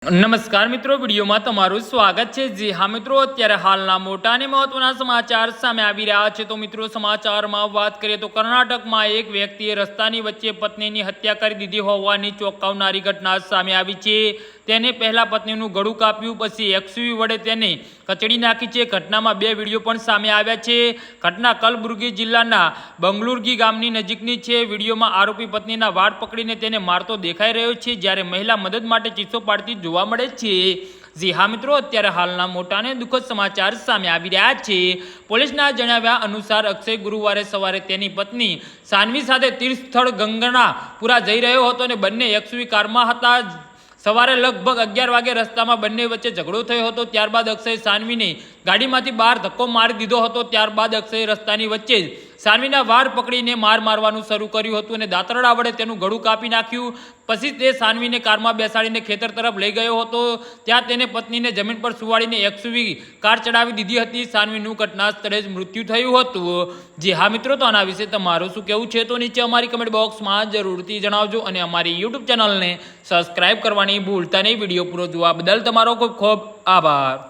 નમસ્કાર મિત્રો, વિડીયોમાં તમારું સ્વાગત છે। જી હા મિત્રો, અત્યારે હાલના મોટા અને મહત્વના સમાચાર સામે આવી રહ્યા છે। તો મિત્રો, સમાચારમાં વાત કરીએ તો કર્ણાટકમાં એક વ્યક્તિએ રસ્તાની વચ્ચે પત્નીની હત્યા કરી દીધી હોવાની ચોંકાવનારી ઘટના સામે આવી છે। તેને પહેલા પત્નીનું ગળું કાપ્યું, પછી એક્સયુવી વડે તેને કચડી નાખી છે। ઘટનામાં બે વિડીયો પણ સામે આવ્યા છે। ઘટના કલબુર્ગી જિલ્લાના બંગલુરગી ગામની નજીકની છે। વિડીયોમાં આરોપી પત્નીના વાળ પકડીને તેને મારતો દેખાઈ રહ્યો છે, જ્યારે મહિલા મદદ માટે ચીસો પાડતી જોવા મળે છે। જી હા મિત્રો, અત્યારે હાલના મોટા અને દુઃખદ સમાચાર સામે આવી રહ્યા છે। પોલીસના જણાવ્યા અનુસાર અક્ષય ગુરુવારે સવારે તેની પત્ની સાનવી સાથે તીર્થ સ્થળ ગંગનાપુરા જઈ રહ્યો હતો અને બંને એક્સયુવી કારમાં હતા। સવારે લગભગ 11 વાગે રસ્તામાં બંને વચ્ચે ઝઘડો થયો હતો। ત્યારબાદ અક્ષય સાનવીને ગાડીમાંથી બહાર ધક્કો મારી દીધો હતો। ત્યારબાદ અક્ષય રસ્તાની વચ્ચે જ સાનવીના વાળ પકડીને મારવાનું શરૂ કર્યું હતું અને દાતરડા વડે તેનું ગળું કાપી નાખ્યું। પછી તે સાનવીને કારમાં બેસાડીને ખેતર તરફ લઈ ગયો હતો। ત્યાં તેને પત્નીને જમીન પર સુવાડીને એક્સયુવી કાર ચડાવી દીધી હતી। સાનવીનું ઘટના સ્થળે જ મૃત્યુ થયું હતું। જી હા મિત્રો, તો આના વિશે તમારું શું કહેવું છે તો નીચે અમારી કમેન્ટ બોક્સમાં જરૂરથી જણાવજો અને અમારી યુટ્યુબ ચેનલને સબસ્ક્રાઇબ કરવાની ભૂલતા નહીં। વિડીયો પૂરો જોવા બદલ તમારો ખૂબ ખૂબ આભાર।